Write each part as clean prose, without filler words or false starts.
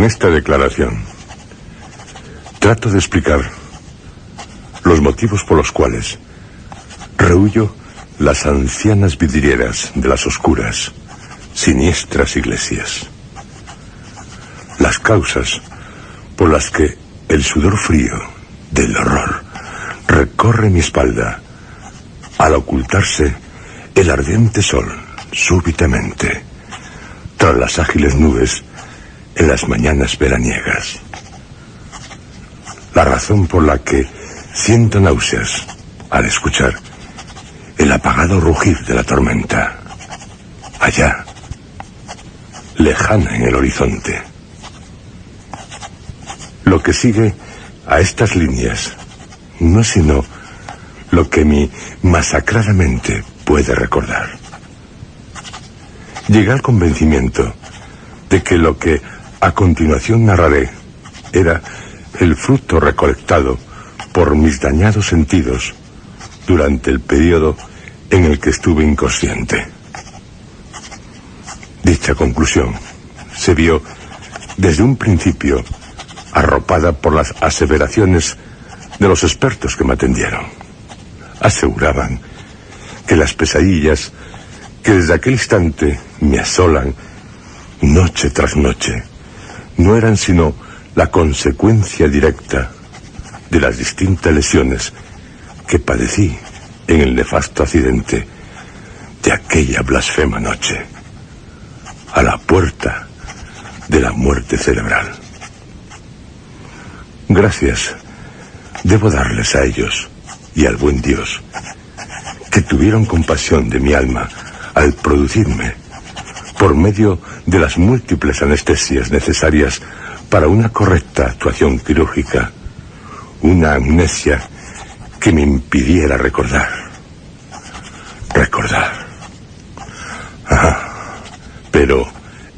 En esta declaración trato de explicar los motivos por los cuales rehuyo las ancianas vidrieras de las oscuras, siniestras iglesias. Las causas por las que el sudor frío del horror recorre mi espalda al ocultarse el ardiente sol súbitamente tras las ágiles nubes en las mañanas veraniegas. La razón por la que siento náuseas al escuchar el apagado rugir de la tormenta, allá, lejana en el horizonte. Lo que sigue a estas líneas no es sino lo que mi masacrada mente puede recordar. Llegué al convencimiento de que lo que a continuación narraré era el fruto recolectado por mis dañados sentidos durante el periodo en el que estuve inconsciente. Dicha conclusión se vio desde un principio arropada por las aseveraciones de los expertos que me atendieron. Aseguraban que las pesadillas que desde aquel instante me asolan noche tras noche no eran sino la consecuencia directa de las distintas lesiones que padecí en el nefasto accidente de aquella blasfema noche, a la puerta de la muerte cerebral. Gracias debo darles a ellos y al buen Dios, que tuvieron compasión de mi alma al producirme, por medio de las múltiples anestesias necesarias para una correcta actuación quirúrgica, una amnesia que me impidiera recordar. Pero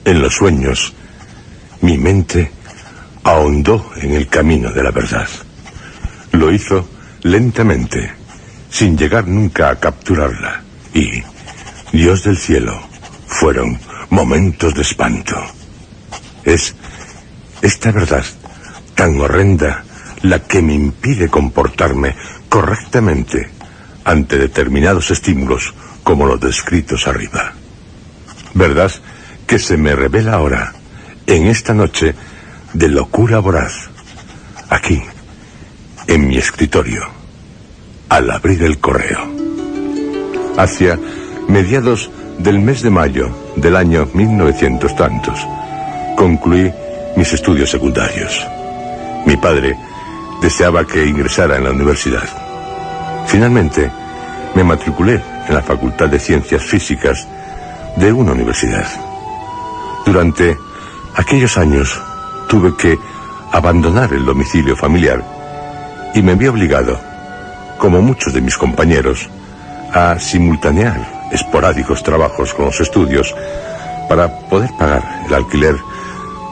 en los sueños mi mente ahondó en el camino de la verdad. Lo hizo lentamente, sin llegar nunca a capturarla, y, Dios del cielo, fueron momentos de espanto. Es esta verdad tan horrenda la que me impide comportarme correctamente ante determinados estímulos como los descritos arriba. Verdad que se me revela ahora, en esta noche de locura voraz, aquí, en mi escritorio, al abrir el correo. Hacia mediados del mes de mayo del año 1900 tantos, concluí mis estudios secundarios. Mi padre deseaba que ingresara en la universidad. Finalmente, me matriculé en la Facultad de Ciencias Físicas de una universidad. Durante aquellos años tuve que abandonar el domicilio familiar y me vi obligado, como muchos de mis compañeros, a simultanear esporádicos trabajos con los estudios para poder pagar el alquiler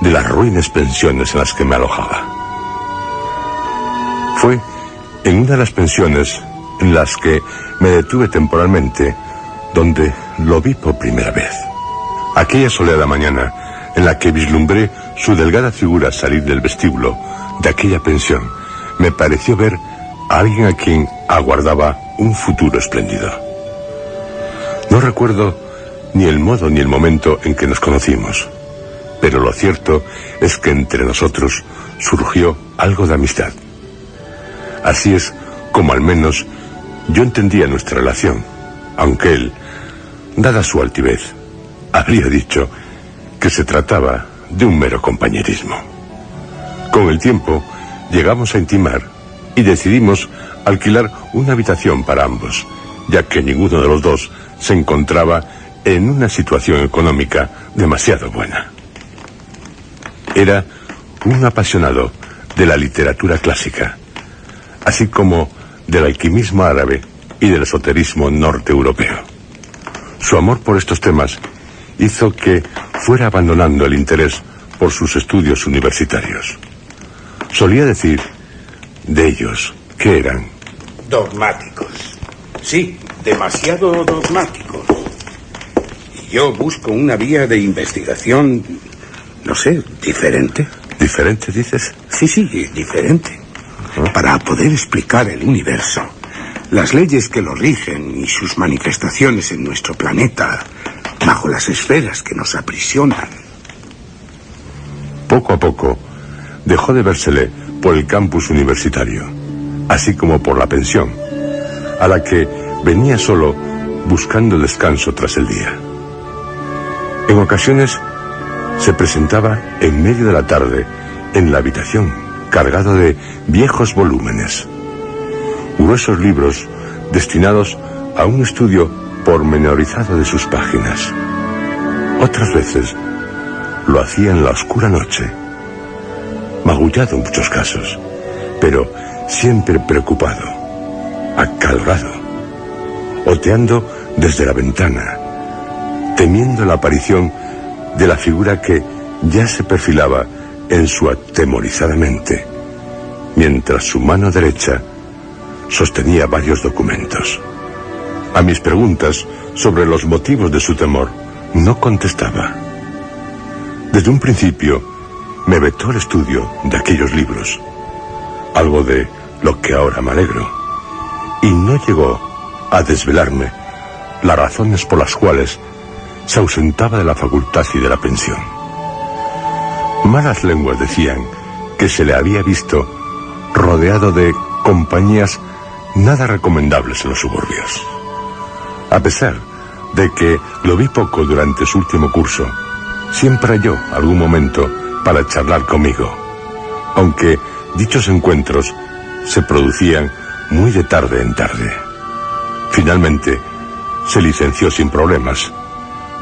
de las ruines pensiones en las que me alojaba. Fue en una de las pensiones en las que me detuve temporalmente donde lo vi por primera vez. Aquella soleada mañana en la que vislumbré su delgada figura salir del vestíbulo de aquella pensión, me pareció ver a alguien a quien aguardaba un futuro espléndido. No recuerdo ni el modo ni el momento en que nos conocimos, pero lo cierto es que entre nosotros surgió algo de amistad. Así es como al menos yo entendía nuestra relación, aunque él, dada su altivez, habría dicho que se trataba de un mero compañerismo. Con el tiempo llegamos a intimar y decidimos alquilar una habitación para ambos, ya que ninguno de los dos se encontraba en una situación económica demasiado buena. Era un apasionado de la literatura clásica, así como del alquimismo árabe y del esoterismo norte-europeo. Su amor por estos temas hizo que fuera abandonando el interés por sus estudios universitarios. Solía decir de ellos que eran dogmáticos. Sí, demasiado dogmáticos. Y yo busco una vía de investigación, no sé, diferente. ¿Diferente, dices? Sí, diferente. Para poder explicar el universo, las leyes que lo rigen y sus manifestaciones en nuestro planeta, bajo las esferas que nos aprisionan. Poco a poco, dejó de vérsele por el campus universitario, así como por la pensión, a la que venía solo buscando descanso tras el día. En ocasiones se presentaba en medio de la tarde en la habitación, cargado de viejos volúmenes, gruesos libros destinados a un estudio pormenorizado de sus páginas. Otras veces lo hacía en la oscura noche, magullado en muchos casos, pero siempre preocupado, acalorado, oteando desde la ventana, temiendo la aparición de la figura que ya se perfilaba en su atemorizada mente, mientras su mano derecha sostenía varios documentos. A mis preguntas sobre los motivos de su temor, no contestaba. Desde un principio, me vetó el estudio de aquellos libros, algo de lo que ahora me alegro, y no llegó a desvelarme las razones por las cuales se ausentaba de la facultad y de la pensión. Malas lenguas decían que se le había visto rodeado de compañías nada recomendables en los suburbios. A pesar de que lo vi poco durante su último curso, siempre halló algún momento para charlar conmigo, aunque dichos encuentros se producían muy de tarde en tarde. Finalmente, se licenció sin problemas,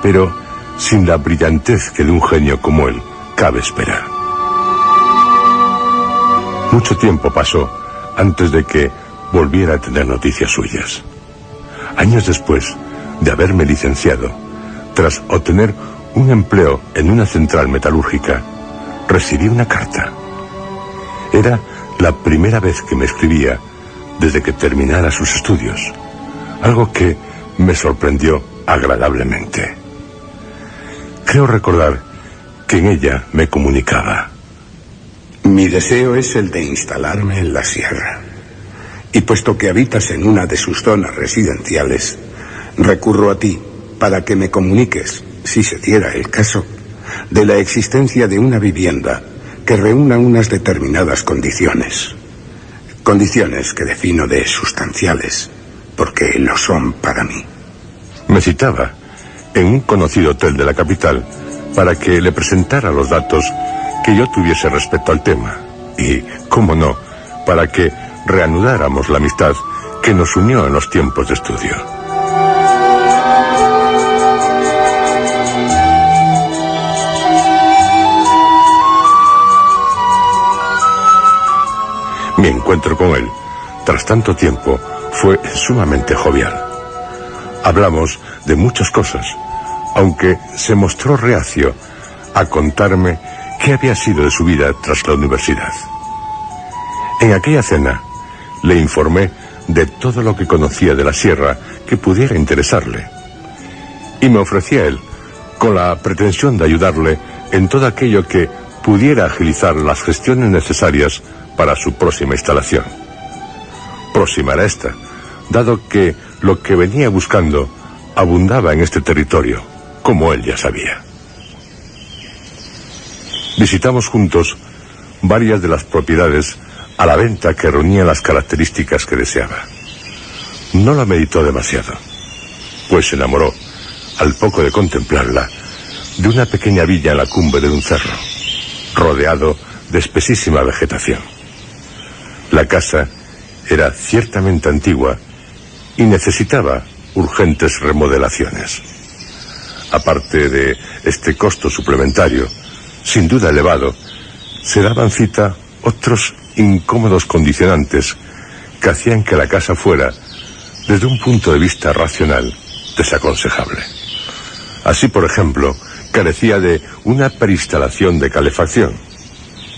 pero sin la brillantez que de un genio como él cabe esperar. Mucho tiempo pasó antes de que volviera a tener noticias suyas. Años después de haberme licenciado, tras obtener un empleo en una central metalúrgica, recibí una carta. Era la primera vez que me escribía desde que terminara sus estudios, algo que me sorprendió agradablemente. Creo recordar que en ella me comunicaba: mi deseo es el de instalarme en la sierra, y puesto que habitas en una de sus zonas residenciales, recurro a ti para que me comuniques, si se diera el caso, de la existencia de una vivienda que reúna unas determinadas condiciones. Condiciones que defino de sustanciales, porque lo son para mí. Me citaba en un conocido hotel de la capital para que le presentara los datos que yo tuviese respecto al tema y, cómo no, para que reanudáramos la amistad que nos unió en los tiempos de estudio. Mi encuentro con él, tras tanto tiempo, fue sumamente jovial. Hablamos de muchas cosas, aunque se mostró reacio a contarme qué había sido de su vida tras la universidad. En aquella cena le informé de todo lo que conocía de la sierra que pudiera interesarle, y me ofrecí a él con la pretensión de ayudarle en todo aquello que pudiera agilizar las gestiones necesarias para su próxima instalación. Próxima era esta, dado que lo que venía buscando abundaba en este territorio, como él ya sabía. Visitamos juntos varias de las propiedades a la venta que reunían las características que deseaba. No la meditó demasiado, pues se enamoró, al poco de contemplarla, de una pequeña villa en la cumbre de un cerro, rodeado de espesísima vegetación. La casa era ciertamente antigua y necesitaba urgentes remodelaciones. Aparte de este costo suplementario, sin duda elevado, se daban cita otros incómodos condicionantes que hacían que la casa fuera, desde un punto de vista racional, desaconsejable. Así, por ejemplo, carecía de una preinstalación de calefacción,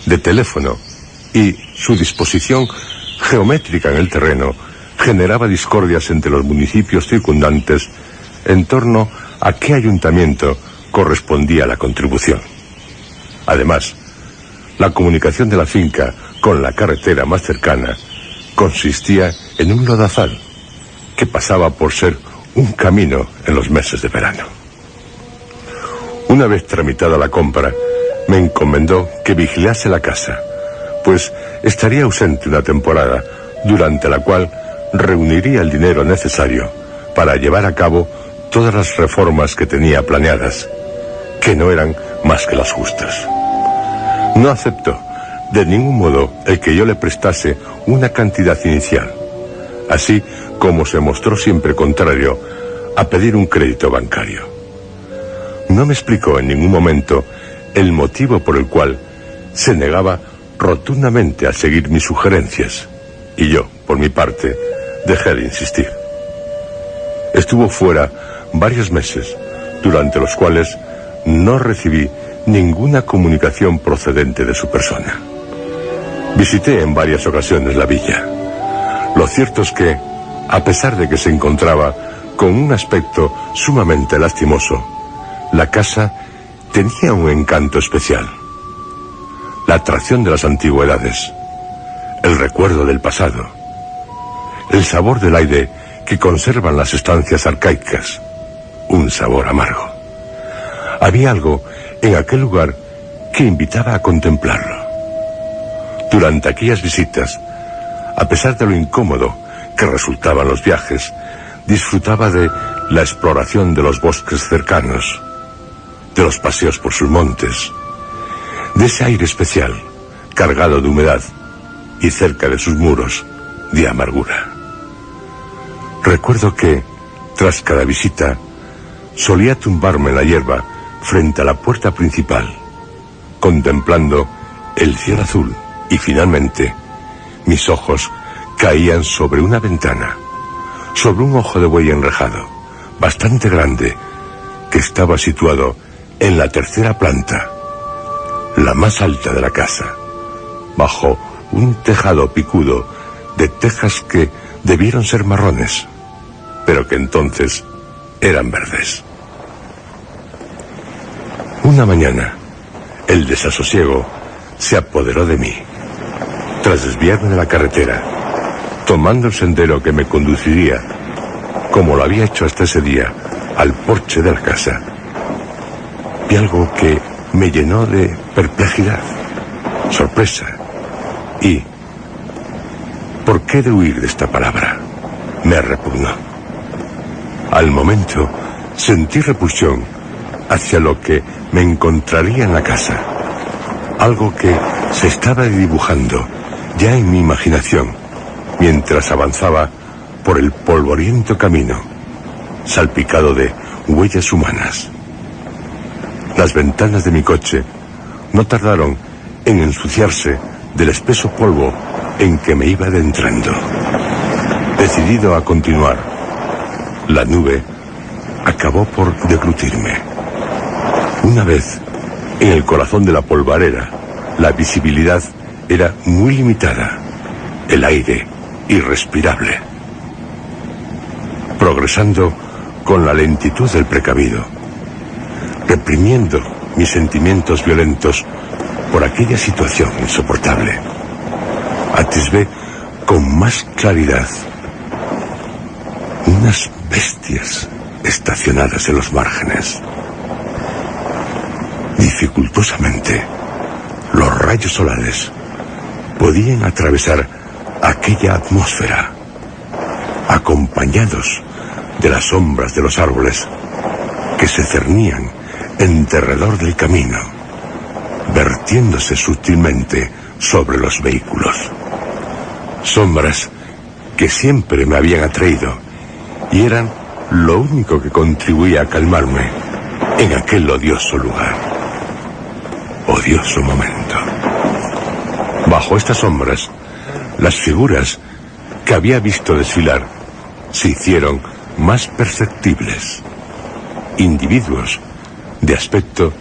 de teléfono, y su disposición geométrica en el terreno generaba discordias entre los municipios circundantes en torno a qué ayuntamiento correspondía la contribución. Además, La comunicación de la finca con la carretera más cercana consistía en un lodazal que pasaba por ser un camino en los meses de verano. Una vez tramitada la compra, me encomendó que vigilase la casa, pues estaría ausente una temporada, durante la cual reuniría el dinero necesario para llevar a cabo todas las reformas que tenía planeadas, que no eran más que las justas. No aceptó de ningún modo el que yo le prestase una cantidad inicial, así como se mostró siempre contrario a pedir un crédito bancario. No me explicó en ningún momento el motivo por el cual se negaba rotundamente a seguir mis sugerencias, y yo, por mi parte, dejé de insistir. Estuvo fuera varios meses, durante los cuales no recibí ninguna comunicación procedente de su persona. Visité en varias ocasiones la villa. Lo cierto es que, a pesar de que se encontraba con un aspecto sumamente lastimoso, la casa tenía un encanto especial. La atracción de las antigüedades, el recuerdo del pasado, el sabor del aire que conservan las estancias arcaicas, un sabor amargo. Había algo en aquel lugar que invitaba a contemplarlo. Durante aquellas visitas, a pesar de lo incómodo que resultaban los viajes, disfrutaba de la exploración de los bosques cercanos, de los paseos por sus montes, de ese aire especial, cargado de humedad, y cerca de sus muros, de amargura. Recuerdo que, tras cada visita, solía tumbarme en la hierba frente a la puerta principal, contemplando el cielo azul, y finalmente mis ojos caían sobre una ventana, sobre un ojo de buey enrejado, bastante grande, que estaba situado en la tercera planta, la más alta de la casa, bajo un tejado picudo de tejas que debieron ser marrones, pero que entonces eran verdes. Una mañana, el desasosiego se apoderó de mí. Tras desviarme de la carretera, tomando el sendero que me conduciría, como lo había hecho hasta ese día, al porche de la casa, vi algo que me llenó de perplejidad, sorpresa y, ¿por qué de huir de esta palabra? Me repugnó. Al momento sentí repulsión hacia lo que me encontraría en la casa, algo que se estaba dibujando ya en mi imaginación mientras avanzaba por el polvoriento camino, salpicado de huellas humanas. Las ventanas de mi coche no tardaron en ensuciarse del espeso polvo en que me iba adentrando. Decidido a continuar, la nube acabó por deglutirme. Una vez en el corazón de la polvareda, la visibilidad era muy limitada, el aire irrespirable. Progresando con la lentitud del precavido, reprimiendo mis sentimientos violentos por aquella situación insoportable, atisbé con más claridad unas bestias estacionadas en los márgenes. Dificultosamente, los rayos solares podían atravesar aquella atmósfera, acompañados de las sombras de los árboles que se cernían en derredor del camino, vertiéndose sutilmente sobre los vehículos. Sombras que siempre me habían atraído y eran lo único que contribuía a calmarme en aquel odioso lugar, odioso momento. Bajo estas sombras, las figuras que había visto desfilar se hicieron más perceptibles. Individuos de aspecto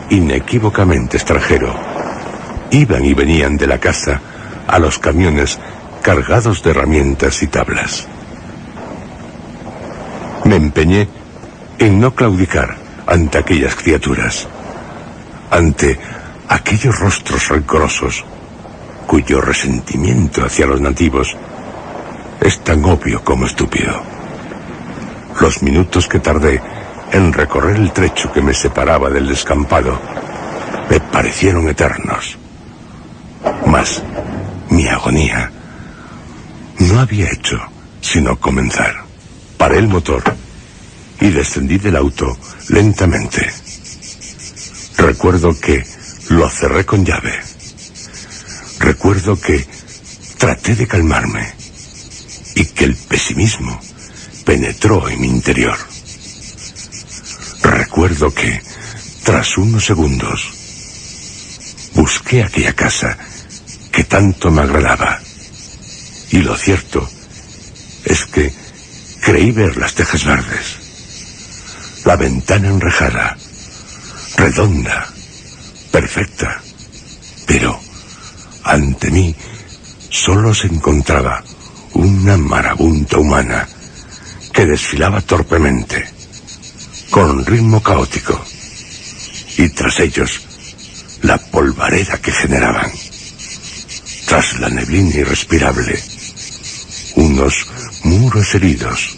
inequívocamente extranjero iban y venían de la casa a los camiones cargados de herramientas y tablas. Me empeñé en no claudicar ante aquellas criaturas, ante aquellos rostros rencorosos, cuyo resentimiento hacia los nativos es tan obvio como estúpido. Los minutos que tardé en recorrer el trecho que me separaba del descampado me parecieron eternos. Mas mi agonía no había hecho sino comenzar. Paré el motor y descendí del auto lentamente. Recuerdo que lo cerré con llave. Recuerdo que traté de calmarme y que el pesimismo penetró en mi interior. Recuerdo que, tras unos segundos, busqué aquella casa que tanto me agradaba. Y lo cierto es que creí ver las tejas verdes, la ventana enrejada, redonda, perfecta, pero ante mí solo se encontraba una marabunta humana que desfilaba torpemente, con ritmo caótico, y tras ellos la polvareda que generaban. Tras la neblina irrespirable, unos muros heridos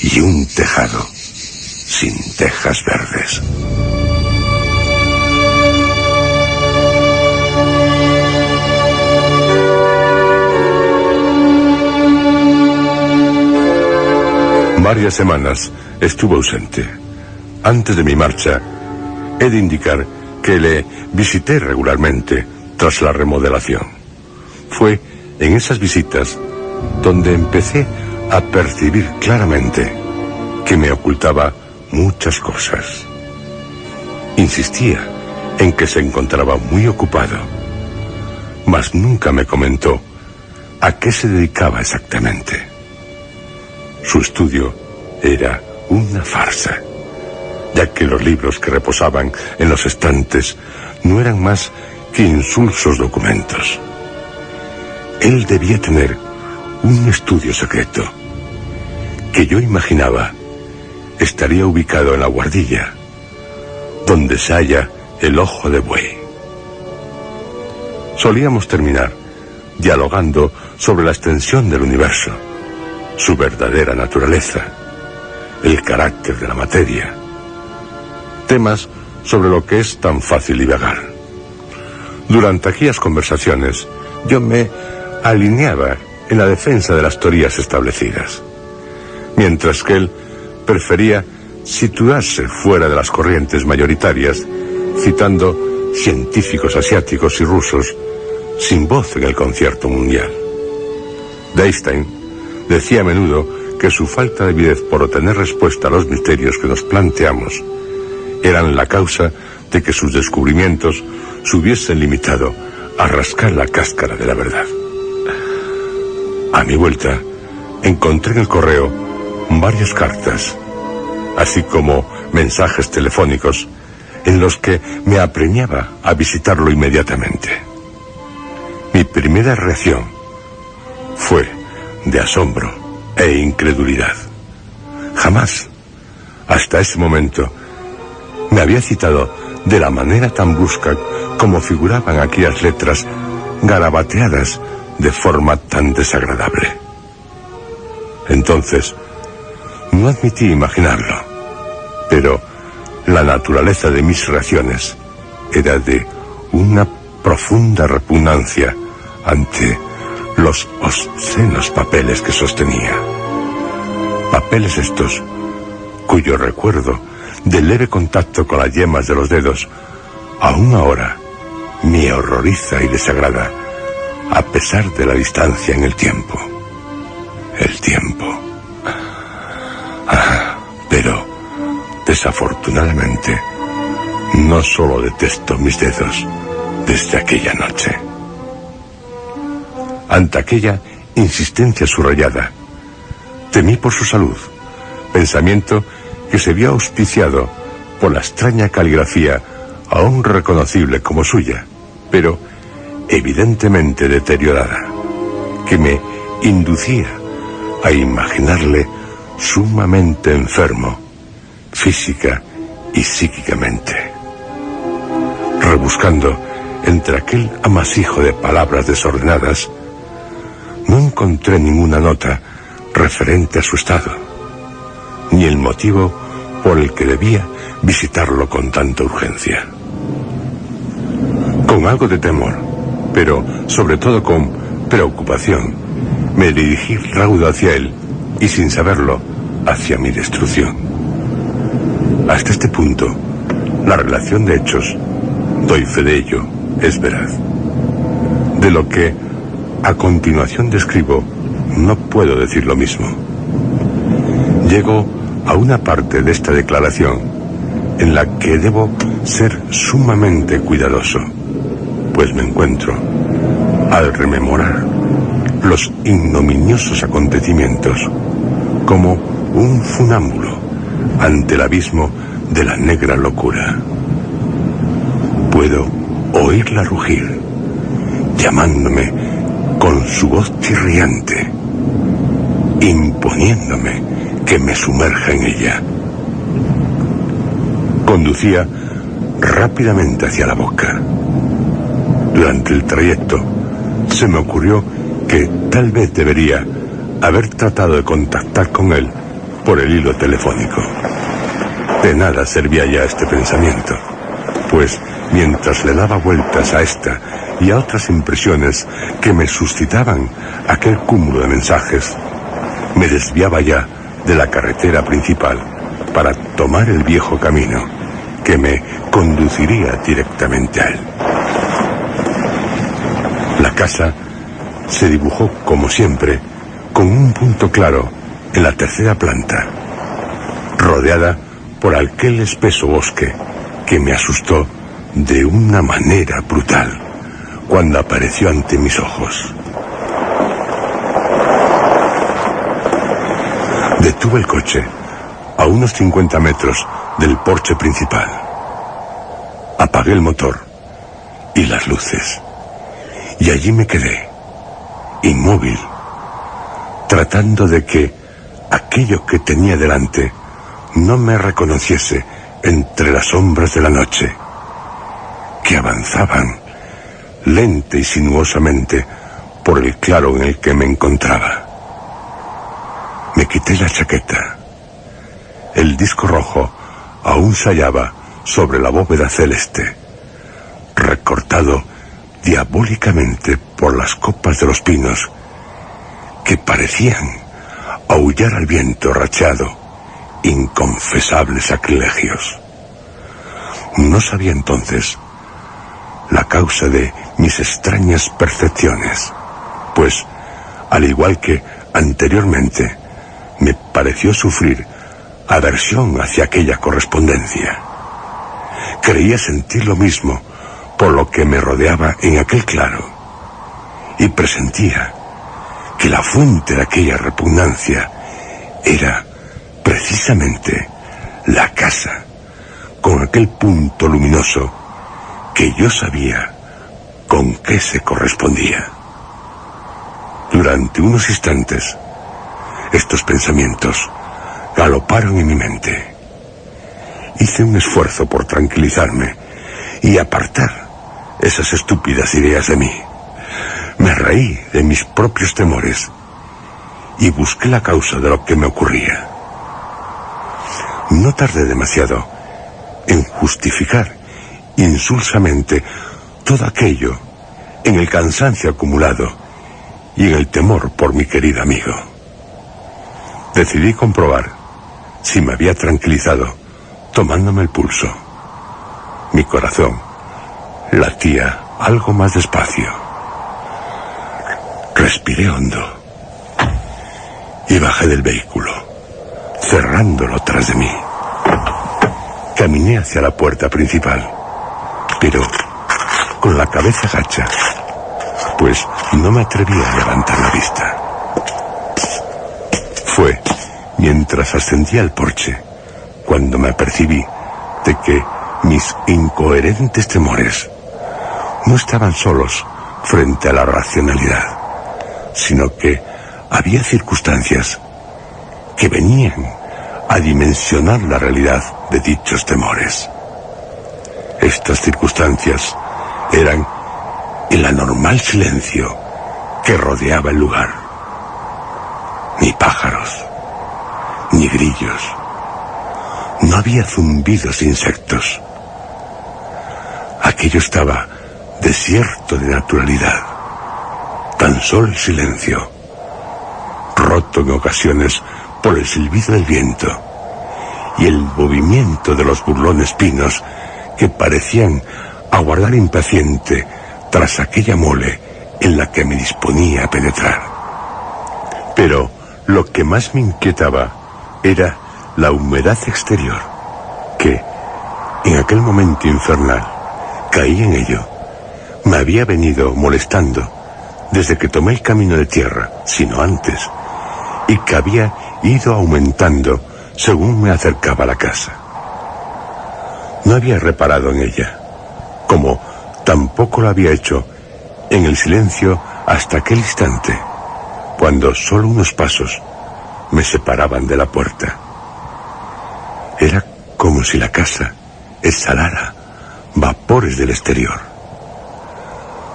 y un tejado sin tejas verdes. Varias semanas estuvo ausente. Antes de mi marcha, he de indicar que le visité regularmente tras la remodelación. Fue en esas visitas donde empecé a percibir claramente que me ocultaba muchas cosas. Insistía en que se encontraba muy ocupado, mas nunca me comentó a qué se dedicaba exactamente. Su estudio era una farsa, ya que los libros que reposaban en los estantes no eran más que insulsos documentos. Él debía tener un estudio secreto, que yo imaginaba estaría ubicado en la Guardilla, donde se halla el Ojo de Buey. Solíamos terminar dialogando sobre la extensión del universo, su verdadera naturaleza, el carácter de la materia, temas sobre lo que es tan fácil divagar. Durante aquellas conversaciones yo me alineaba en la defensa de las teorías establecidas, mientras que él prefería situarse fuera de las corrientes mayoritarias, citando científicos asiáticos y rusos sin voz en el concierto mundial. Einstein decía a menudo que su falta de avidez por obtener respuesta a los misterios que nos planteamos eran la causa de que sus descubrimientos se hubiesen limitado a rascar la cáscara de la verdad. A mi vuelta, encontré en el correo varias cartas, así como mensajes telefónicos en los que me apremiaba a visitarlo inmediatamente. Mi primera reacción fue de asombro e incredulidad. Jamás, hasta ese momento, me había citado de la manera tan brusca como figuraban aquellas letras garabateadas de forma tan desagradable. Entonces, no admití imaginarlo, pero la naturaleza de mis reacciones era de una profunda repugnancia ante los obscenos papeles que sostenía. Papeles estos, cuyo recuerdo de leve contacto con las yemas de los dedos, aún ahora me horroriza y desagrada, a pesar de la distancia en el tiempo. El tiempo. Pero, desafortunadamente, no solo detesto mis dedos desde aquella noche. Ante aquella insistencia subrayada, temí por su salud, pensamiento que se vio auspiciado por la extraña caligrafía aún reconocible como suya, pero evidentemente deteriorada, que me inducía a imaginarle sumamente enfermo, física y psíquicamente. Rebuscando entre aquel amasijo de palabras desordenadas, no encontré ninguna nota referente a su estado, ni el motivo por el que debía visitarlo con tanta urgencia. Con algo de temor, pero sobre todo con preocupación, me dirigí raudo hacia él y, sin saberlo, hacia mi destrucción. Hasta este punto, la relación de hechos, doy fe de ello, es veraz. De lo que a continuación describo, no puedo decir lo mismo. Llego a una parte de esta declaración en la que debo ser sumamente cuidadoso, pues me encuentro, al rememorar los ignominiosos acontecimientos, como un funámbulo ante el abismo de la negra locura. Puedo oírla rugir, llamándome con su voz chirriante, imponiéndome que me sumerja en ella. Conducía rápidamente hacia la boca. Durante el trayecto se me ocurrió que tal vez debería haber tratado de contactar con él por el hilo telefónico. De nada servía ya este pensamiento, pues mientras le daba vueltas a esta y a otras impresiones que me suscitaban aquel cúmulo de mensajes, me desviaba ya de la carretera principal para tomar el viejo camino que me conduciría directamente a él. La casa se dibujó, como siempre, con un punto claro en la tercera planta, rodeada por aquel espeso bosque que me asustó de una manera brutal cuando apareció ante mis ojos. Detuve el coche a unos 50 metros del porche principal. Apagué el motor y las luces, y allí me quedé, inmóvil, tratando de que aquello que tenía delante no me reconociese entre las sombras de la noche, que avanzaban lenta y sinuosamente por el claro en el que me encontraba. Me quité la chaqueta. El disco rojo aún se hallaba sobre la bóveda celeste, recortado diabólicamente por las copas de los pinos que parecían aullar al viento racheado inconfesables sacrilegios. No sabía entonces la causa de mis extrañas percepciones, pues, al igual que anteriormente, me pareció sufrir aversión hacia aquella correspondencia. Creía sentir lo mismo por lo que me rodeaba en aquel claro, y presentía que la fuente de aquella repugnancia era precisamente la casa, con aquel punto luminoso que yo sabía con qué se correspondía. Durante unos instantes, estos pensamientos galoparon en mi mente. Hice un esfuerzo por tranquilizarme y apartar esas estúpidas ideas de mí. Me reí de mis propios temores y busqué la causa de lo que me ocurría. No tardé demasiado en justificar insulsamente todo aquello en el cansancio acumulado y en el temor por mi querido amigo. Decidí comprobar si me había tranquilizado tomándome el pulso. Mi corazón latía algo más despacio. Respiré hondo y bajé del vehículo, cerrándolo tras de mí. Caminé hacia la puerta principal, pero con la cabeza gacha, pues no me atrevía a levantar la vista. Fue mientras ascendía al porche cuando me apercibí de que mis incoherentes temores no estaban solos frente a la racionalidad, sino que había circunstancias que venían a dimensionar la realidad de dichos temores. Estas circunstancias eran el anormal silencio que rodeaba el lugar. Ni pájaros, ni grillos. No había zumbidos de insectos. Aquello estaba desierto de naturalidad. Tan solo el silencio, roto en ocasiones por el silbido del viento y el movimiento de los burlones pinos que parecían aguardar impaciente tras aquella mole en la que me disponía a penetrar. Pero lo que más me inquietaba era la humedad exterior, que, en aquel momento infernal, caí en ello. Me había venido molestando desde que tomé el camino de tierra, sino antes, y que había ido aumentando según me acercaba a la casa. No había reparado en ella, como tampoco lo había hecho en el silencio hasta aquel instante, cuando solo unos pasos me separaban de la puerta. Era como si la casa exhalara vapores del exterior.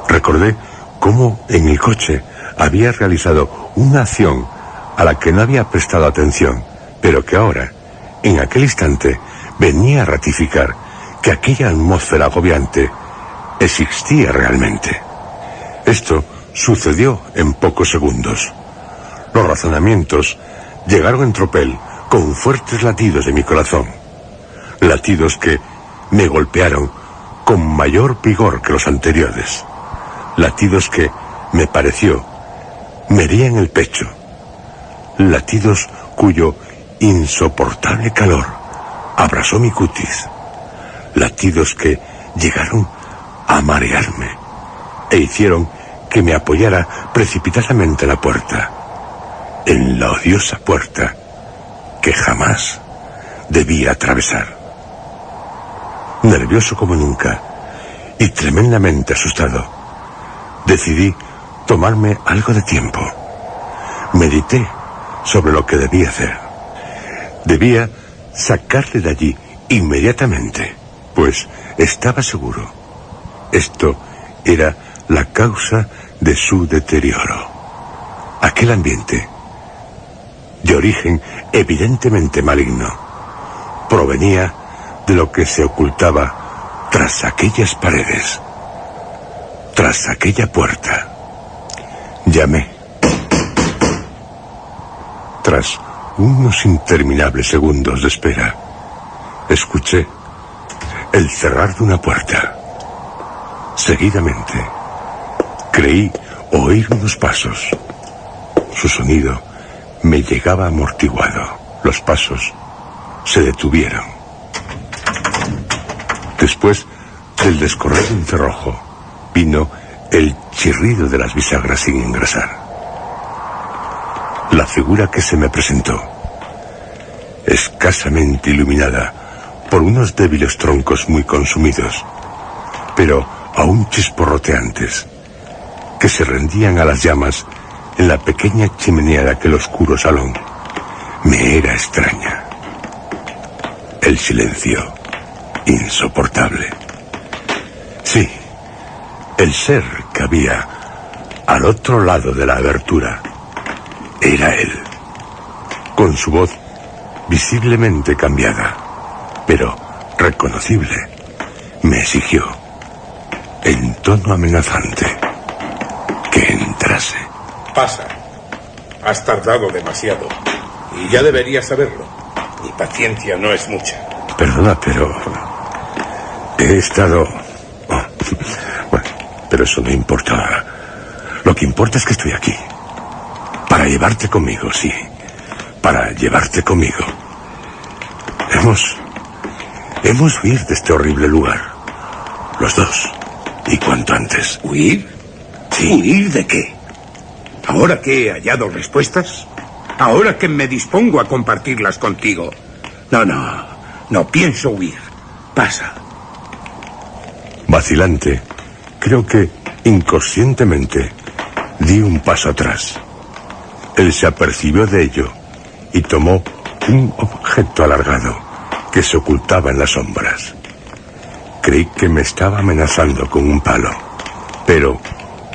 Recordé cómo en el coche había realizado una acción a la que no había prestado atención, pero que ahora, en aquel instante, venía a ratificar que aquella atmósfera agobiante existía realmente. Esto sucedió en pocos segundos. Los razonamientos llegaron en tropel con fuertes latidos de mi corazón. Latidos que me golpearon con mayor vigor que los anteriores. Latidos que, me pareció, me herían el pecho. Latidos cuyo insoportable calor abrasó mi cutis. Latidos que llegaron a marearme e hicieron que me apoyara precipitadamente en la puerta, en la odiosa puerta que jamás debía atravesar. Nervioso como nunca y tremendamente asustado, decidí tomarme algo de tiempo. Medité sobre lo que debía hacer. Debía sacarle de allí inmediatamente, pues estaba seguro. Esto era la causa de su deterioro. Aquel ambiente, de origen evidentemente maligno, provenía de lo que se ocultaba tras aquellas paredes, tras aquella puerta. Llamé. Tras unos interminables segundos de espera, escuché el cerrar de una puerta. Seguidamente, creí oír unos pasos. Su sonido me llegaba amortiguado. Los pasos se detuvieron. Después del descorrer de un cerrojo, vino el chirrido de las bisagras sin engrasar. La figura que se me presentó, escasamente iluminada por unos débiles troncos muy consumidos, pero aún chisporroteantes, que se rendían a las llamas en la pequeña chimenea de aquel oscuro salón, me era extraña. El silencio, insoportable. Sí, el ser que había al otro lado de la abertura era él, con su voz visiblemente cambiada, pero reconocible. Me exigió, en tono amenazante, que entrase. Pasa. Has tardado demasiado. Y ya deberías saberlo. Mi paciencia no es mucha. Perdona, pero he estado... Bueno, pero eso no importa. Lo que importa es que estoy aquí. Para llevarte conmigo, sí. Para llevarte conmigo. Hemos huir de este horrible lugar. Los dos. Y cuanto antes. ¿Huir? Sí. ¿Huir de qué? ¿Ahora que he hallado respuestas? ¿Ahora que me dispongo a compartirlas contigo? No pienso huir. Pasa. Vacilante, creo que inconscientemente di un paso atrás. Él se apercibió de ello y tomó un objeto alargado que se ocultaba en las sombras. Creí que me estaba amenazando con un palo, pero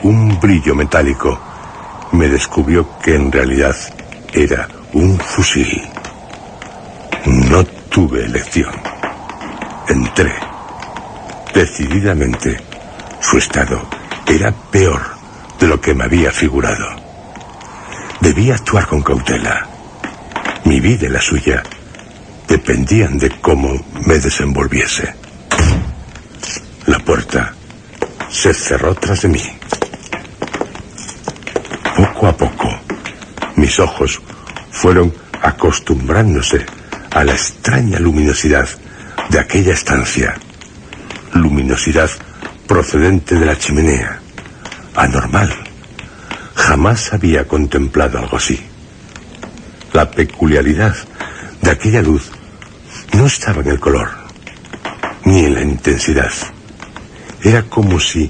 un brillo metálico me descubrió que en realidad era un fusil. No tuve elección. Entré. Decididamente, su estado era peor de lo que me había figurado. Debía actuar con cautela. Mi vida y la suya dependían de cómo me desenvolviese. La puerta se cerró tras de mí. Poco a poco, mis ojos fueron acostumbrándose a la extraña luminosidad de aquella estancia. Luminosidad procedente de la chimenea. Anormal. Jamás había contemplado algo así. La peculiaridad de aquella luz no estaba en el color, ni en la intensidad. Era como si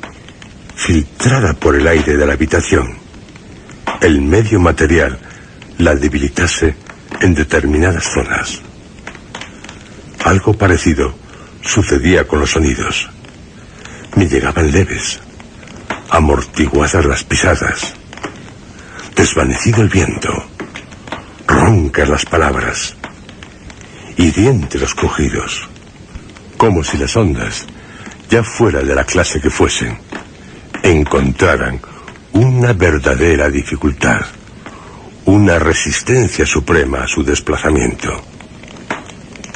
filtrada por el aire de la habitación. El medio material la debilitase en determinadas zonas. Algo parecido sucedía con los sonidos. Me llegaban leves, amortiguadas las pisadas, desvanecido el viento, roncas las palabras, hirientes los crujidos, como si las ondas, ya fuera de la clase que fuesen, encontraran una verdadera dificultad, una resistencia suprema a su desplazamiento.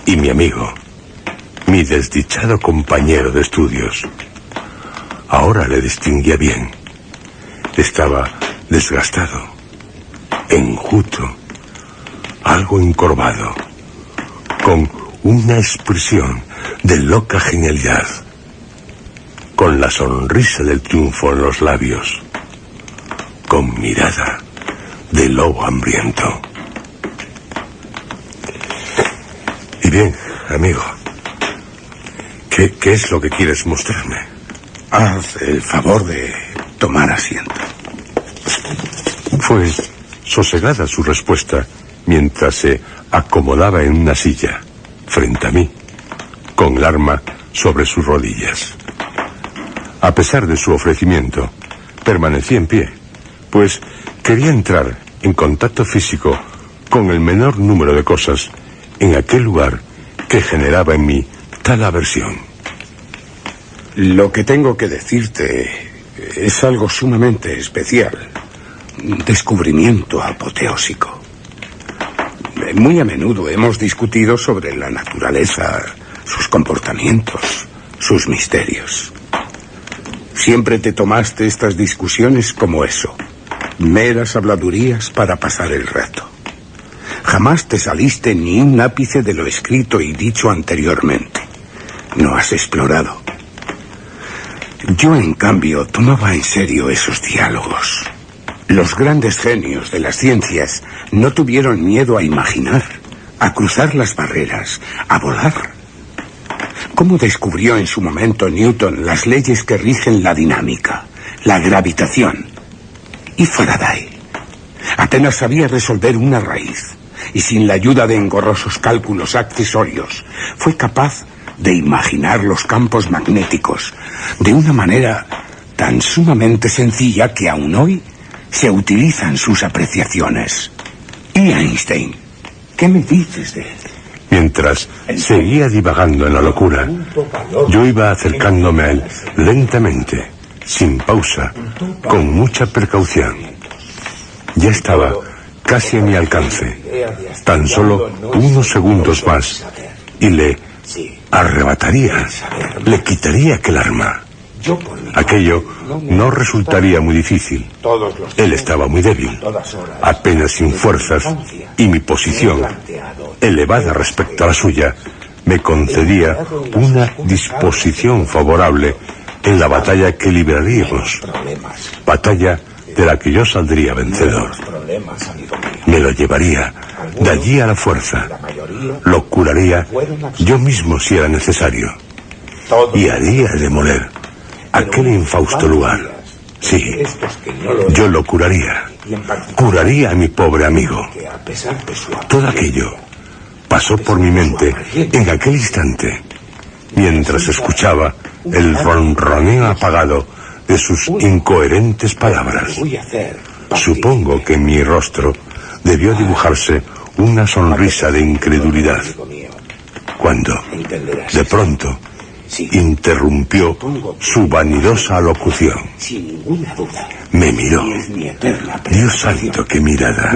Y mi amigo, mi desdichado compañero de estudios, ahora le distinguía bien. Estaba desgastado, enjuto, algo encorvado, con una expresión de loca genialidad, con la sonrisa del triunfo en los labios, con mirada de lobo hambriento. Y bien, amigo, ¿qué es lo que quieres mostrarme? Haz el favor de tomar asiento. Fue sosegada su respuesta mientras se acomodaba en una silla, frente a mí, con el arma sobre sus rodillas. A pesar de su ofrecimiento, permanecí en pie, pues quería entrar en contacto físico con el menor número de cosas en aquel lugar que generaba en mí tal aversión. Lo que tengo que decirte es algo sumamente especial. Un descubrimiento apoteósico. Muy a menudo hemos discutido sobre la naturaleza, sus comportamientos, sus misterios. Siempre te tomaste estas discusiones como eso, meras habladurías para pasar el rato. Jamás te saliste ni un ápice de lo escrito y dicho anteriormente. No has explorado. Yo, en cambio, tomaba en serio esos diálogos. Los grandes genios de las ciencias no tuvieron miedo a imaginar, a cruzar las barreras, a volar. ¿Cómo descubrió en su momento Newton las leyes que rigen la dinámica, la gravitación? Y Faraday apenas sabía resolver una raíz, y sin la ayuda de engorrosos cálculos accesorios, fue capaz de imaginar los campos magnéticos de una manera tan sumamente sencilla que aún hoy se utilizan sus apreciaciones. ¿Y Einstein? ¿Qué me dices de él? Mientras seguía divagando en la locura, yo iba acercándome a él lentamente, sin pausa, con mucha precaución. Ya estaba casi a mi alcance. Tan solo unos segundos más y le arrebataría, le quitaría aquel arma. Aquello no resultaría muy difícil. Él estaba muy débil, apenas sin fuerzas, y mi posición, elevada respecto a la suya, me concedía una disposición favorable en la batalla que libraríamos, batalla de la que yo saldría vencedor. Me lo llevaría de allí a la fuerza, lo curaría yo mismo si era necesario, y haría demoler aquel infausto lugar. Sí, yo lo curaría a mi pobre amigo. Todo aquello pasó por mi mente en aquel instante, mientras escuchaba el ronroneo apagado de sus incoherentes palabras. Supongo que en mi rostro debió dibujarse una sonrisa de incredulidad, cuando, de pronto, interrumpió su vanidosa locución. Me miró. Dios santo, qué mirada.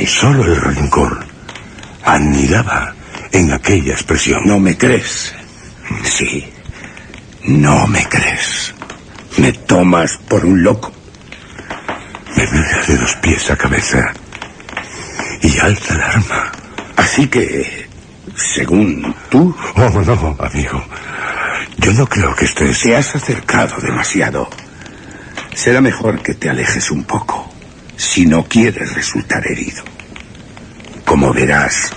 Solo el rencor anidaba en aquella expresión. ¿No me crees? Sí. No me crees. ¿Me tomas por un loco? Me mira de los pies a cabeza y alza el arma. Así que, según tú... Oh, no, amigo. Yo no creo que estés... Te has acercado demasiado. Será mejor que te alejes un poco, si no quieres resultar herido. Como verás,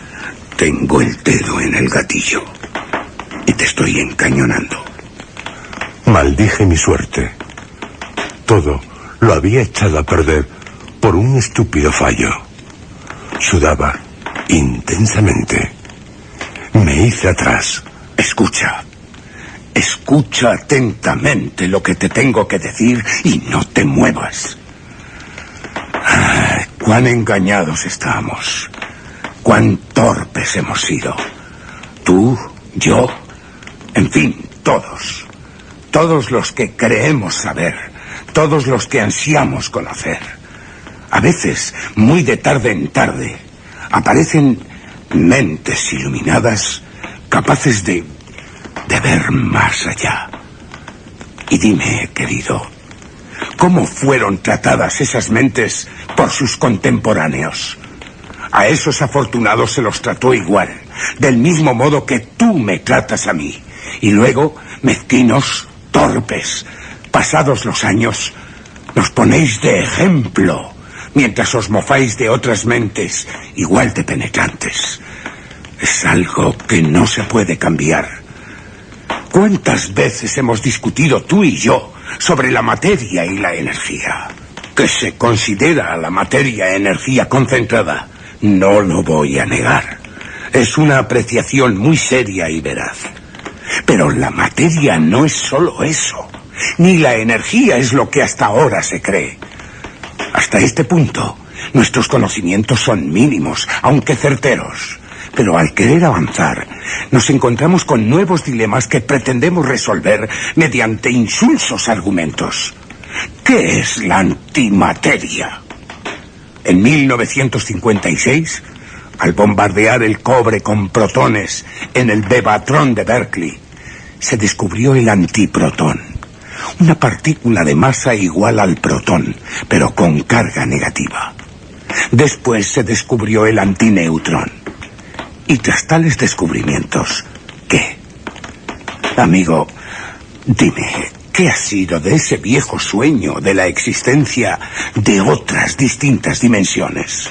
tengo el dedo en el gatillo y te estoy encañonando. Maldije mi suerte. Todo lo había echado a perder por un estúpido fallo. Sudaba intensamente. Me hice atrás. Escucha atentamente lo que te tengo que decir y no te muevas. Cuán engañados estamos. Cuán torpes hemos sido. Tú, yo, en fin, todos. Todos los que creemos saber. Todos los que ansiamos conocer. A veces, muy de tarde en tarde, aparecen mentes iluminadas capaces de ver más allá. Y dime, querido, ¿cómo fueron tratadas esas mentes por sus contemporáneos? A esos afortunados se los trató igual, del mismo modo que tú me tratas a mí. Y luego, mezquinos, torpes, pasados los años, nos ponéis de ejemplo, mientras os mofáis de otras mentes igual de penetrantes. Es algo que no se puede cambiar. ¿Cuántas veces hemos discutido tú y yo sobre la materia y la energía? ¿Qué se considera la materia-energía concentrada? No lo voy a negar. Es una apreciación muy seria y veraz. Pero la materia no es solo eso. Ni la energía es lo que hasta ahora se cree. Hasta este punto, nuestros conocimientos son mínimos, aunque certeros. Pero al querer avanzar, nos encontramos con nuevos dilemas que pretendemos resolver mediante insulsos argumentos. ¿Qué es la antimateria? En 1956, al bombardear el cobre con protones en el Bevatron de Berkeley, se descubrió el antiprotón, una partícula de masa igual al protón, pero con carga negativa. Después se descubrió el antineutrón. Y tras tales descubrimientos, ¿qué? Amigo, dime, ¿qué ha sido de ese viejo sueño de la existencia de otras distintas dimensiones?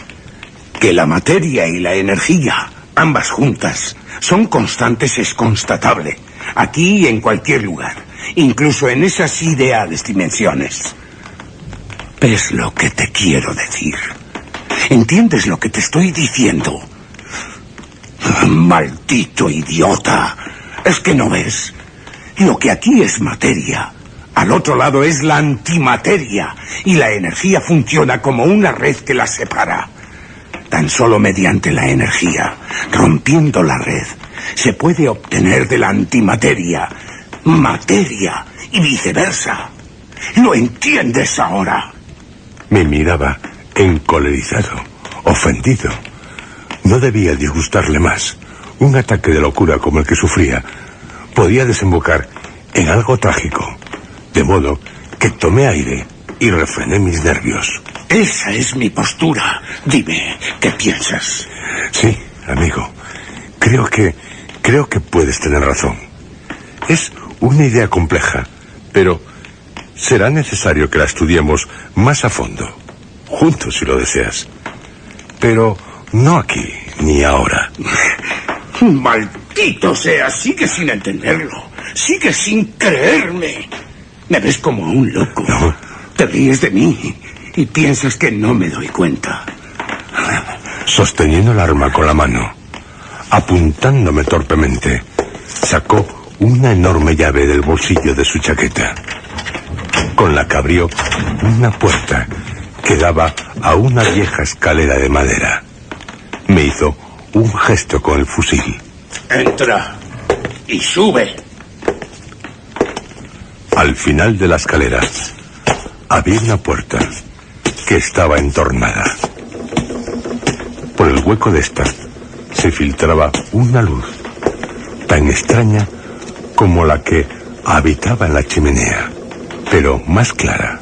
Que la materia y la energía, ambas juntas, son constantes es constatable, aquí y en cualquier lugar, incluso en esas ideales dimensiones. ¿Ves lo que te quiero decir? ¿Entiendes lo que te estoy diciendo? Maldito idiota. ¿Es que no ves? Lo que aquí es materia, al otro lado es la antimateria, y la energía funciona como una red que la separa. Tan solo mediante la energía, rompiendo la red, se puede obtener de la antimateria materia y viceversa. ¿Lo entiendes ahora? Me miraba encolerizado, ofendido. No debía disgustarle más. Un ataque de locura como el que sufría podía desembocar en algo trágico. De modo que tomé aire y refrené mis nervios. Esa es mi postura. Dime, ¿qué piensas? Sí, amigo. Creo que puedes tener razón. Es una idea compleja, pero será necesario que la estudiemos más a fondo. Juntos, si lo deseas. Pero no aquí, ni ahora. Maldito sea, sigue sin entenderlo. Sigue sin creerme. Me ves como un loco. No. Te ríes de mí y piensas que no me doy cuenta. Sosteniendo el arma con la mano, apuntándome torpemente, sacó una enorme llave del bolsillo de su chaqueta, con la que abrió una puerta que daba a una vieja escalera de madera. Me hizo un gesto con el fusil. Entra y sube. Al final de la escalera había una puerta que estaba entornada. Por el hueco de esta se filtraba una luz tan extraña como la que habitaba en la chimenea, pero más clara.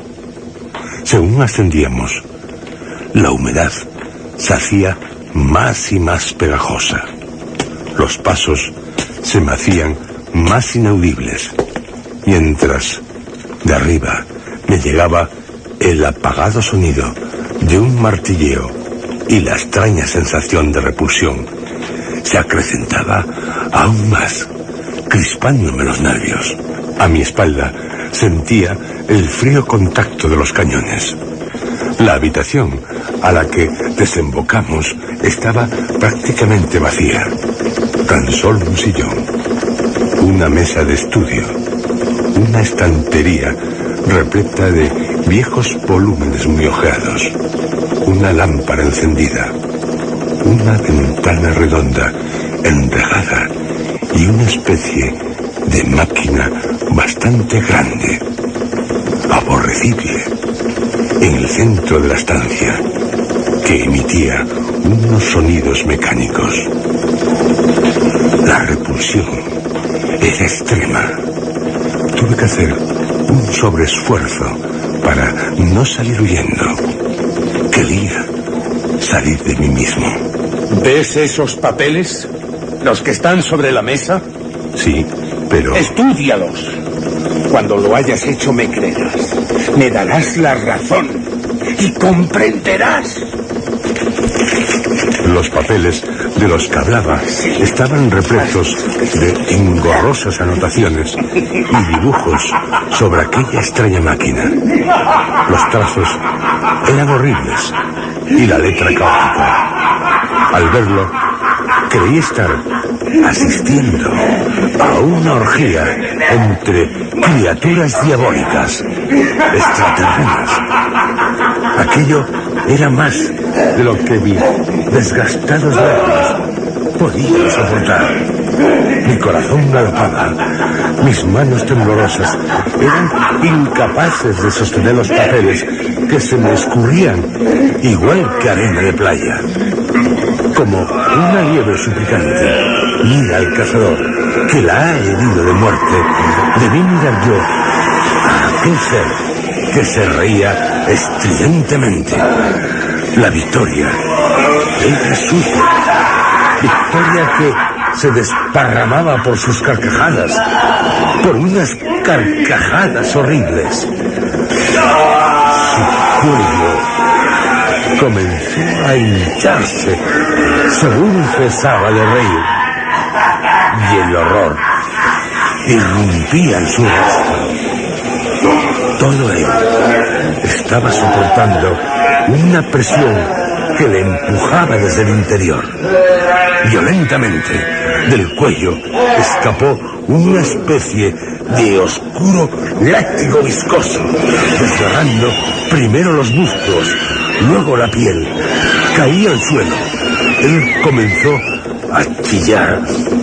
Según ascendíamos, la humedad se hacía más y más pegajosa. Los pasos se me hacían más inaudibles, mientras de arriba me llegaba el apagado sonido de un martilleo y la extraña sensación de repulsión se acrecentaba aún más, crispándome los nervios. A mi espalda sentía el frío contacto de los cañones. La habitación a la que desembocamos estaba prácticamente vacía. Tan solo un sillón, una mesa de estudio, una estantería repleta de viejos volúmenes muy ojeados, una lámpara encendida, una ventana redonda enrejada y una especie de máquina bastante grande, aborrecible, en el centro de la estancia, que emitía unos sonidos mecánicos. La repulsión era extrema. Tuve que hacer un sobreesfuerzo para no salir huyendo. Quería salir de mí mismo. ¿Ves esos papeles? ¿Los que están sobre la mesa? Sí, pero... Estúdialos. Cuando lo hayas hecho me creerás. Me darás la razón. Y comprenderás. Los papeles de los que hablaba estaban repletos de engorrosas anotaciones y dibujos sobre aquella extraña máquina. Los trazos eran horribles y la letra caótica. Al verlo, creí estar asistiendo a una orgía entre criaturas diabólicas, extraterrenas. Aquello era más de lo que mi desgastados nervios podían soportar. Mi corazón galopaba, mis manos temblorosas eran incapaces de sostener los papeles que se me escurrían igual que arena de playa. Como una liebre suplicante mira al cazador que la ha herido de muerte, debí mirar yo a aquel ser que se reía estridentemente. La victoria era suya. Victoria que se desparramaba por sus carcajadas, por unas carcajadas horribles. Su cuello comenzó a hincharse según cesaba de reír, y el horror irrumpía en su rostro. Todo él estaba soportando una presión que le empujaba desde el interior. Violentamente, del cuello escapó una especie de oscuro látigo viscoso, desgarrando primero los músculos, luego la piel. Caía al suelo. Él comenzó a chillar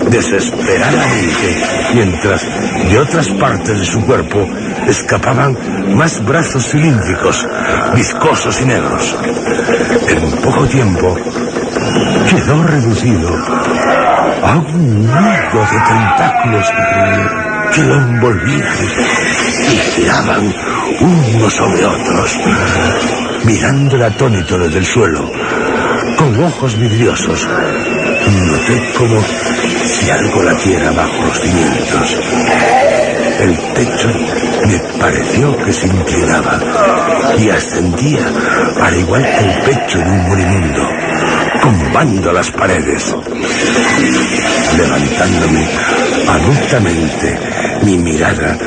desesperadamente, mientras de otras partes de su cuerpo escapaban más brazos cilíndricos, viscosos y negros. En poco tiempo quedó reducido a un nudo de tentáculos que lo envolvían y giraban unos sobre otros, mirándole atónito desde el suelo, con ojos vidriosos. Noté como si algo latiera bajo los cimientos. El techo me pareció que se inclinaba y ascendía al igual que el pecho de un moribundo, combando las paredes. Levantándome abruptamente, mi mirada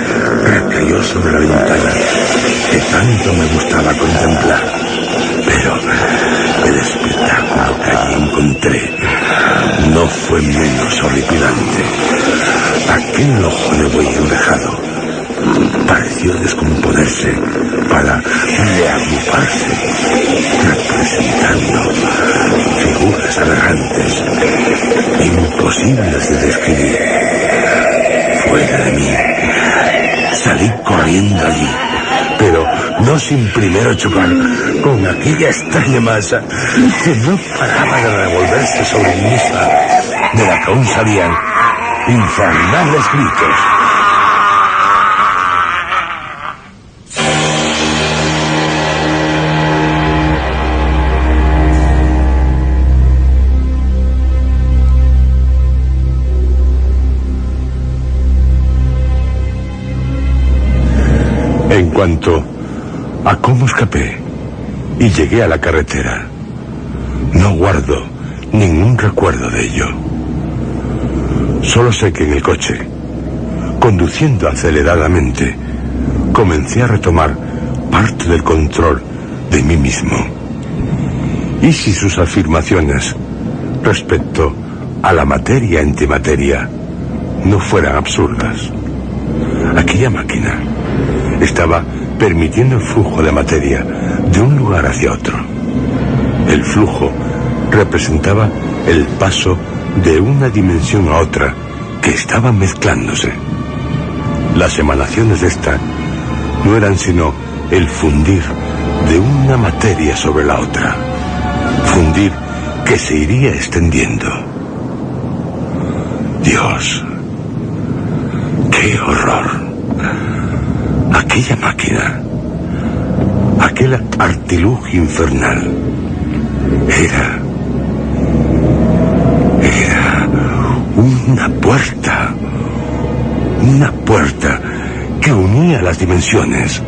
recayó sobre la ventana que tanto me gustaba contemplar. Pero el espectáculo que allí encontré no fue menos horripilante. Aquel ojo de buey enrejado pareció descomponerse para reagruparse, representando figuras aberrantes, imposibles de describir. Fuera de mí, salí corriendo allí, pero no sin primero chocar con aquella extraña masa que no paraba de revolverse sobre mí misma, de la que aún salían infernales gritos. En cuanto a cómo escapé y llegué a la carretera, no guardo ningún recuerdo de ello. Solo sé que en el coche, conduciendo aceleradamente, comencé a retomar parte del control de mí mismo. Y si sus afirmaciones respecto a la materia antimateria no fueran absurdas, aquella máquina estaba permitiendo el flujo de materia de un lugar hacia otro. El flujo representaba el paso de una dimensión a otra que estaban mezclándose. Las emanaciones de esta no eran sino el fundir de una materia sobre la otra. Fundir que se iría extendiendo. Dios, qué horror. Aquella máquina, aquel artilugio infernal, era una puerta que unía las dimensiones,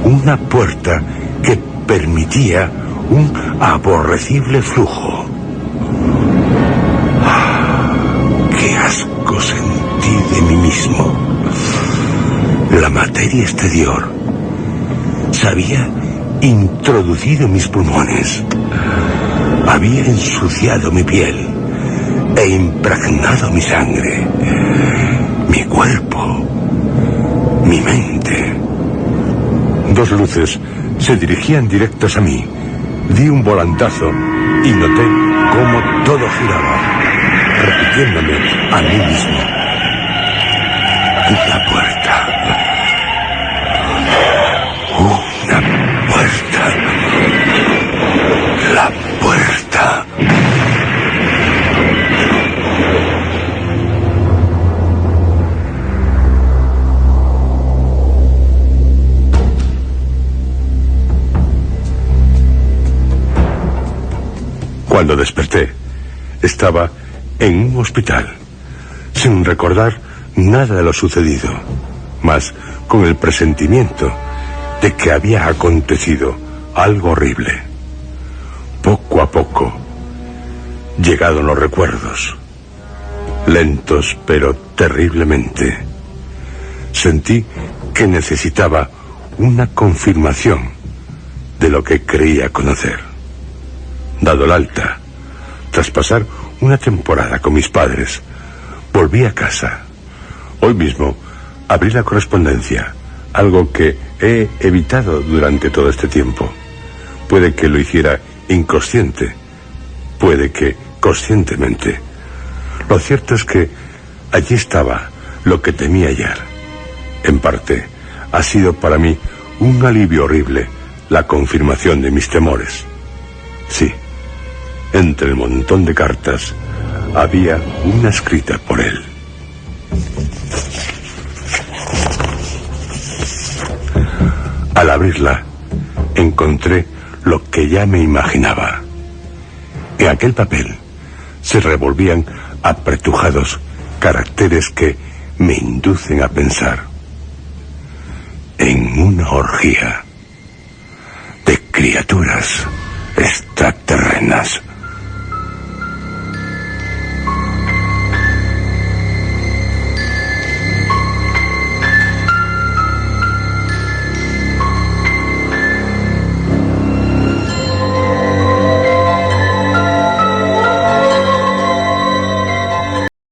una puerta que permitía un aborrecible flujo. ¡Qué asco sentí de mí mismo! La materia exterior se había introducido en mis pulmones, había ensuciado mi piel e impregnado mi sangre, mi cuerpo, mi mente. Dos luces se dirigían directas a mí. Di un volantazo y noté cómo todo giraba, repitiéndome a mí mismo. Una puerta. Una puerta. La puerta. Cuando desperté, estaba en un hospital, sin recordar nada de lo sucedido, mas con el presentimiento de que había acontecido algo horrible. Poco a poco, llegaron los recuerdos, lentos pero terriblemente. Sentí que necesitaba una confirmación de lo que creía conocer. Dado el alta, tras pasar una temporada con mis padres, volví a casa. Hoy mismo abrí la correspondencia, algo que he evitado durante todo este tiempo. Puede que lo hiciera inconsciente, puede que conscientemente. Lo cierto es que allí estaba lo que temía hallar. En parte, ha sido para mí un alivio horrible la confirmación de mis temores. Sí, entre el montón de cartas había una escrita por él. Al abrirla, encontré lo que ya me imaginaba. En aquel papel se revolvían apretujados caracteres que me inducen a pensar en una orgía de criaturas extraterrenas.